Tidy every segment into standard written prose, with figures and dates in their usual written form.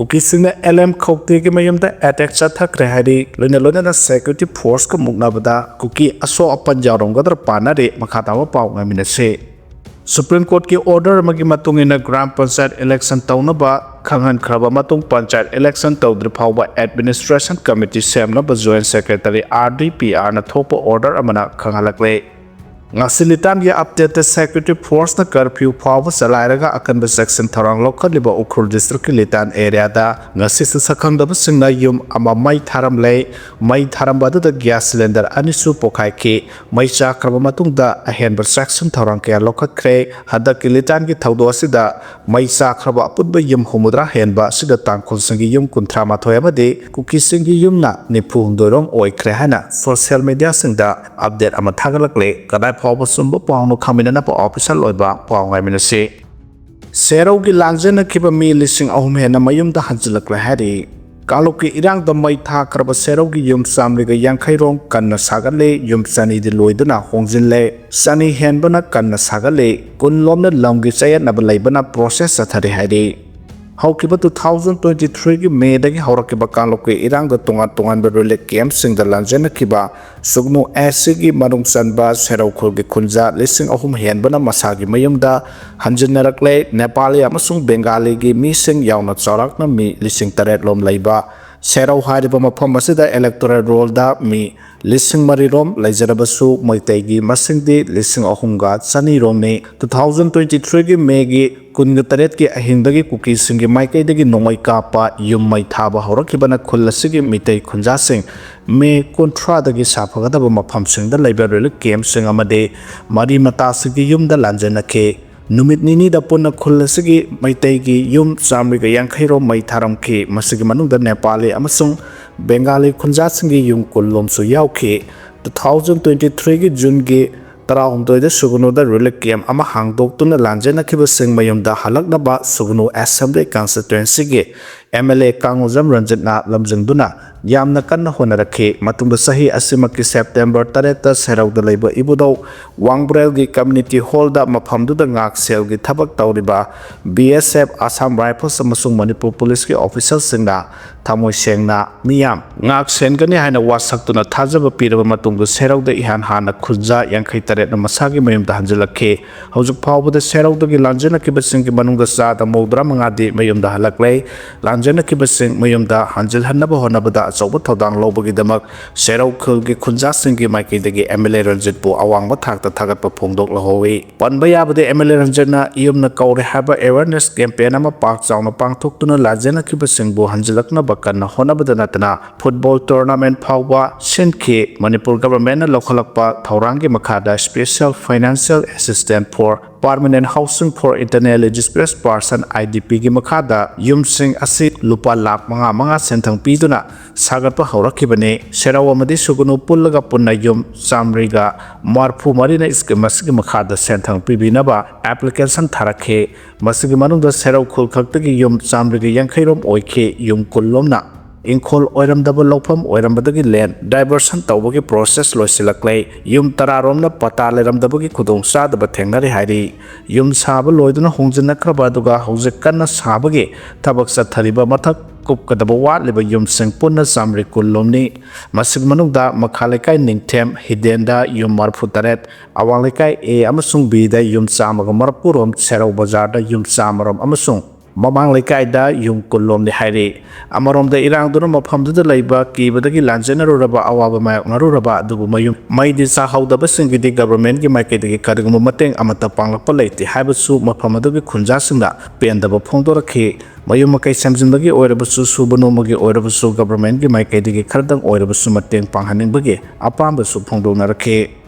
Kuki sing LM Khokti ki mayum da attack chathakre hari loina security force ka muknabada Kuki aso apan jarong gadar panare makhatawa paw ngaminase Supreme Court ki order magi matung ina Gram Panchayat election tawnaba khanghan khraba matung Panchayat election tawdri phawba administration committee semnaba joint secretary RDPR na thopa order amana khanghalakle ngasi Litan ya update security force na curfew phawba chalairaga akanba section tharang lokhaliba ukhul district ki Litan area da ngasi sakhangdaba singna yum ama mai tharam le mai tharam badu da gas cylinder anisu Pokhaikhre mai cha kraba matung da ahenba section tharang ke lokhakre hadak ki Litan ki thawdo asida mai cha kraba aputba yum humudra henba sida tangkhol singi yum kunthra mathoi amade Kuki singi yum na niphung dorong oikhre hana social media singda update ama thagalakle kadai phawba sumba pawno khaminana pa official oiba paw ngai minase Serou gi langjena kiba mi lising ahum hena mayum da hanjilakla hari Kaloki irang da mai tha kraba Serou gi yum samri ga yankhai rong kanna sagale yum sani di loiduna hongjinle sani henbana kanna sagale kunlomna lamgi chayat na balaibana process athari hari Haukiba 2023 ki May dagi haurakiba kaloki irang da tungan berule camp sing da lanjena kiba sugnu asigi marung sanba Serou khol gi khunja lising ahum henbana masagi mayum da hanjinarakle Nepali amasung Bengali gi mi sing yauna chorak na mi lising taret lom laiba Serou hariba mafam asida electoral roll da mi lising mari rom laijarabasu moitei gi masing di lising ahum ga chani rom ne 2023 gi May gi kunga taret ki ahingdagi Kuki singi maikai dagi nongoi kapa yum mai thaba haurakibana khulasigi mitei khunja sing me kontra dagi saphagadaba mafam singda laibarel kem sing amade mari mata sigi yum da lanjana ke numit nini da punna khulasigi maitai gi yum samri ga yankhai ro mai tharam ke masigi manung da Nepali amasung Bengali khunja singi yum kullom su yauke 2023 gi June gi Tarahumdoi da sugunu da relic game ama hangdok tuna lanjena kiba sing mayum da halak na ba sugunu assembly constituency ge MLA Kanguzam Ranjit na lamjing duna yamna kanna honarakhe matungda sahi asima ki September 3 ta Serou da leiba ibudo Wangbrel gi community hall da mafam du da ngak sel gi thabak tawriba BSF Assam Rifles amasung Manipur police ki official singna thamoi sengna miyam ngak sen gani haina wasak tuna thajaba piraba matungda Serou da ihan hana khunja yankhai taret na masagi mayum da hanjilakhe haujuk phawba da Serou da gi lanjena ki basing ki manungda sa da modra mangadi mayum da halakle lanjena ki basing mayum da hanjil hanaba honaba da achauba thodang lobagi damak Serou khul gi khunja sing gi maiki dagi MLA Ranjit bu awangba thakta thagatpa phongdok lahowi panba yabade MLA Ranjit na yumna kaure haba awareness campaign ama pak chauna pangthok tuna lanjena ki basing bu hanjilakna bakanna honaba da natana football tournament phawba sinkhe Manipur government na lokhalakpa thaurangi makhada special financial assistance for permanent housing for internally displaced person IDP gi makhada yumsing asi lupa lakh manga senthang piduna sagatpa haurakibane Serou amadi sugunu pullaga punna yum samriga marphu marina iskemas gi makhada senthang pibinaba application tharakhe masigi manungda Serou khul khaktagi yum samriga yankhairom oikhe yum kullomna Inkhol oiram double lopam oiram badagi land diversion tawbagi process loisilakle yum tararom na patale ram dabagi khudong sa daba thengnari hari yum saba loiduna hongjina kraba duga hojek kanna sabagi tabak sa thariba mathak kupkadaba watleba yum sing punna samri kullomni masig manungda makhalekai ningthem hidenda yum marphu taret awanglekai A amasung B da yum samaga marpurom Serou bazar da yum samarom amasung Mamang lekai da yung kullom ni hari amarom da irang duna mafam da laiba ki badagi lanjena ruraba awaba mayok naruraba dubu mayum mai di sa hauda basingi di government gi mai kedagi kadagum mateng amata panglakpa leiti haibasu mafam da gi khunja singda penda ba phongdorakhe mayum makai samjindagi oirabasu subano magi oirabasu government gi mai kedagi khardang oirabasu mateng panghaning bagi apambasu phongdonarakhe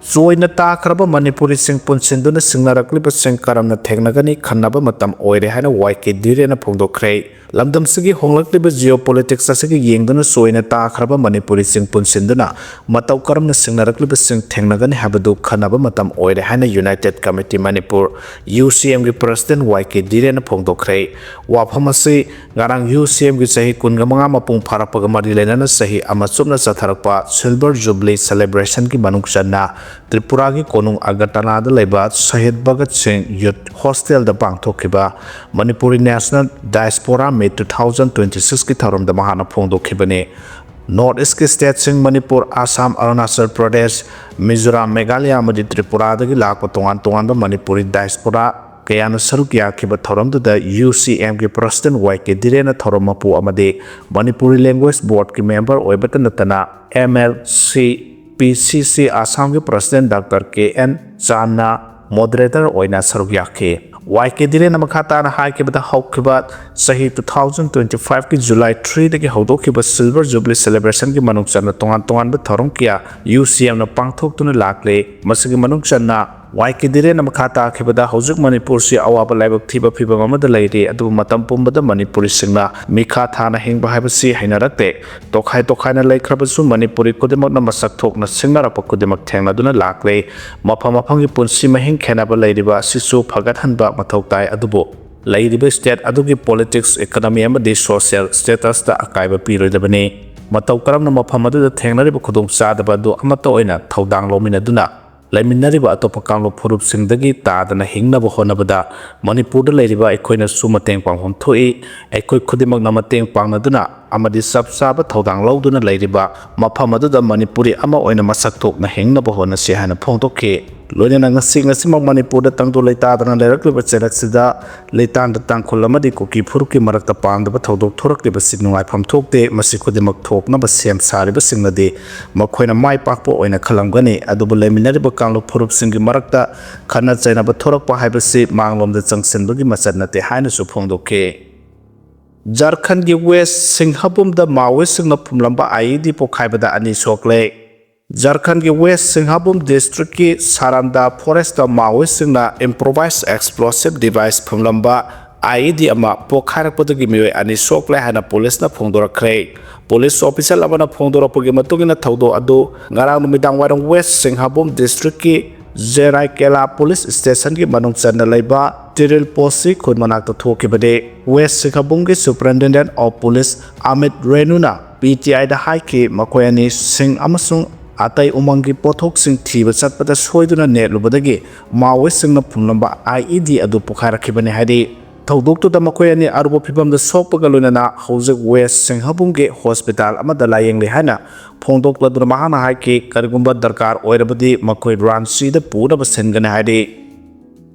Soina ta kraba Manipuri sing punsinduna singnarakliba sing karamna thengnagani khannaba matam oire haina waike direna phongdokhre lamdam sigi honglakliba geopolitics asigi yengduna soina ta kraba Manipuri sing punsinduna mataw karamna singnarakliba sing thengnagani habadu khannaba matam oire haina United Committee Manipur UCM gi president waike direna phongdokhre waphamasi ngarang UCM gi sahi kungamanga mapung pharakpaga mari lenana sahi amachupna chatharakpa silver jubilee celebration ki manungsanna Tripura ki konung Agartala da leba Shahid Bhagat Singh Youth Hostel da pangthokiba Manipuri National Diaspora May 2026 की थौरम द महाना फोंदोखिबने North East States Manipur, Assam, Arunachal Pradesh, Mizoram, Meghalaya, Amadi Tripura dagi lakpa tongan-tonganba Manipuri diaspora kayana saruk yakiba thoramduda UCM ki President YK Direna thoram mapu amadi Manipuri Language Board ki member oibata natana MLC PCC Assam ki President Dr. KN Channa moderator oina saruk yake YK Direna makhatana haikibada haukiba sahi 2025 ki July 3 dagi haudokiba Silver Jubilee celebration ki manungchana tongan-tongan ba thoram kia UCM na pangthoktuna lakle masigi manungchana YK Direna makhata khibada haujuk Manipur si awaba laibak thiba phiba mamada lairi adu matam pumbada Manipuri singna mikha thana hingba haibasi hainarakte tokhai na laikhrabasu Manipuri kodemak na masak thokna singna rapak kodemak thengna duna lakle maphangi punsi mahing khenaba lairiba sisu phagat hanba mathoktai adubo lairiba state adugi politics economy amadi social status ta akaiba piroidabane matau karamna maphamadu da thengnariba khudong sadaba du amata oina thodang lomina duna Laiminariba atopa kanglo phurup singdagi taadana hingnaba honabada Manipurda lairiba aikoina su mateng panghom thoi aikoi khudimak na mateng pangnaduna amadi sabsaba thodang lauduna lairiba mafam aduda Manipuri ama oina masak thokna hingnaba honasi hana phongtokhe loinana ngasi Manipurda tangdo leitadana leirakliba cheraksida Litan da tangkhul amadi Kuki Fudakhre marakta pangdaba thodok thorakliba sinungai pham thokte masi khudimak thoknaba sem sariba singnadi makhoina mai pakpo oina khalamgani adubu laiminariba kanglo phurup singi marakta khana chainaba thorakpa haibasi manglomda changsenbagi machat nate haina su phongdokhe Jharkhand ki West Singhabum da Maoist singna phumlamba IED Pokhaibada ani sokle Jharkhand ki West Singhabum district ki Saranda forest da Maoist singna improvised explosive device phumlamba IED ama Pokhaikhre mioi ani sokle hana police na phongdorakre police officer amana phongdorakpagi matungina thaudo adu ngarang numidang warang West Singhabum district ki Zerai Kela police station ki manungchanna leiba Tiril Posi khud manakta thokibade West Singhabum ki superintendent of police Amit Renuna PTI da haiki makoyani sing amasung atai umangi pothok sing thiba chatpada soiduna netlubadagi Maoist singna phumlamba IED adu Pokhaikhre hadi Thodok to the Makoyani Arbo Pibam the Sopagaluna, Hosek West Singhabum Gate Hospital, Amada Laying Lihana, Pondok Ladramahana Haiki, Kargumba Darkar, Oirabadi, Makoy Ransi, the Pura of Senganadi.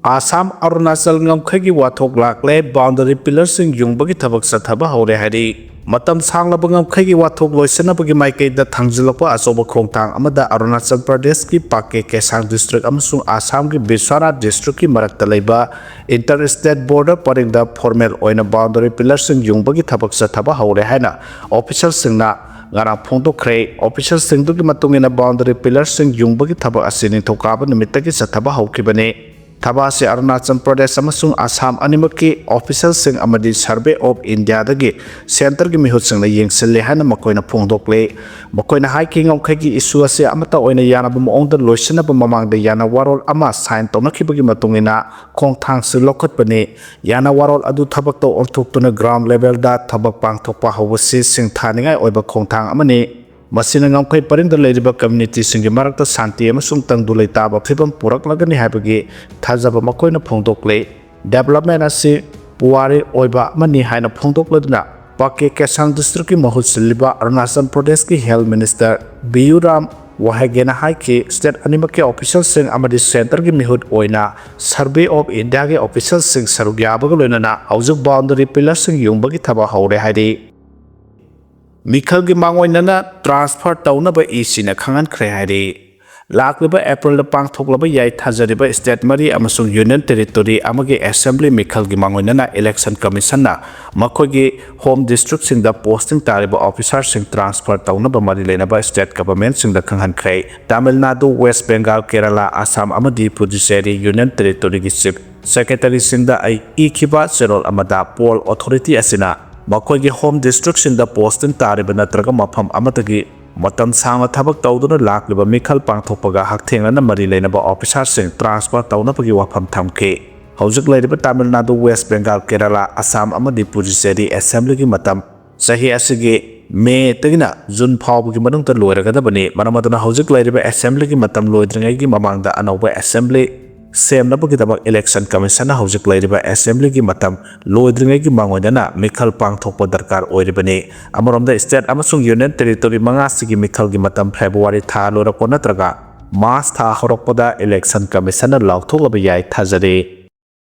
Assam Arunachal Ngamkhagi Watok Lakle, Boundary Pillar Sing Jungbagi Tabak Sataba Hore Hadi. Matam Sanglabangam Kagi Watok Loisanabagi Maike the Tangzilapa Asoba Kongtang Amada Arunachal Pradesh ki Pokhaikhre Serou district Amasung Assam ki Biswara district ki Maraktalaiba Interstate Border paring the formal oina boundary pillar sing Jungbagi Tabak Sataba Hore Hana official singna Ngarang Phongdokhre official singdu ki matungina boundary pillar sing Jungbagi Tabak asini thokaba nimitagi Sataba Haukibane Tabasi Arunachal Pradesh amasung Assam animaki official sing amadi Survey of India dagi center gi mihut sing na yengsil hana makoina phongdokle makoina hiking ngomkhagi issue ase amata oina yana bu ongda loisana bu mamang de yana warol ama sign tonakibagi matungina khongthang se lokhat bane yana warol adu thabak to orthoktuna ground level da thabak pangthokpa hawasi sing thaningai oiba khongthang amani Masina ngamkhai parinda leiriba community singi marakta santi amasung tangdu leitaba phibam puraklagani haibagi thajaba makoina phongdokle development ase puari oiba mani haina phongdokladuna Pokhaikhre Serou district ki mahut siliba Arunachal Pradesh ki health minister Biyuram Wahagena haiki state animaki official sing amadi center ki mihut oina Survey of India ki official sing sarugyabaga loinana haujuk boundary pillar sing yungbagi thaba hore haidi Mikhal gi mangoinana transfer taunaba isina khangankhre hairi lakliba April da pangthoklaba yai thajariba state mari amasung union territory amagi assembly Mikhal gi mangoinana election commission na makogi home district sing da posting tariba officer sing transfer taunaba mari lenaba state government sing da khanghankhre Tamil Nadu West Bengal Kerala Assam amadi Puducherry union territory gi chief secretary sing da ai ikhiba serol amada poll authority asina Makogi home district in the posting tariba natraga mafam amatagi matam sangna thabak tawduna lakliba mikhal pangthopaga hakthenglana mari leinaba officer sing transfer tawnapagi wafam thamke haujuk leiriba Tamil Nadu West Bengal Kerala Assam amadi Puducherry assembly gi matam sahi asigi May tagina June phawgi manung ta loiragadabani maramaduna haujuk leiriba assembly gi matam loidringai gi mamangda anauba assembly ꯁꯦꯝꯅꯕꯒꯤꯗꯃꯛ election ꯀꯃꯤꯁꯟꯅ ꯍꯧꯖꯤꯛ ꯂꯩꯔꯤꯕ ꯑꯦꯁꯦꯝꯕ꯭ꯂꯤꯒꯤ ꯃꯇꯝ ꯂꯣꯏꯗ꯭ꯔꯤꯉꯩꯒꯤ ꯃꯥꯡꯑꯣꯏꯅꯅ ꯃꯤꯈꯜ ꯄꯥꯡꯊꯣꯛꯄ ꯗꯔꯀꯥꯔ ꯑꯣꯏꯔꯤꯕꯅꯤ꯫ ꯑꯃꯔꯣꯝꯗ ꯁ꯭ꯇꯦꯠ ꯑꯃꯁꯨꯡ ꯌꯨꯅꯤꯌꯟ ꯇꯦꯔꯤꯇꯣꯔꯤ 5ꯁꯤꯒꯤ ꯃꯤꯈꯜꯒꯤ ꯃꯇꯝ ꯐꯦꯕ꯭ꯔꯨꯋꯥꯔꯤ ꯊꯥ ꯂꯣꯏꯔꯛꯄ ꯅꯠꯇ꯭ꯔꯒ ꯃꯥꯔꯆ ꯊꯥ ꯍꯧꯔꯛꯄꯗ ꯏꯂꯦꯛꯁꯟ ꯀꯃꯤꯁꯟꯅ ꯂꯥꯎꯊꯣꯛꯂꯕ ꯌꯥꯏ ꯊꯥꯖꯔꯤ꯫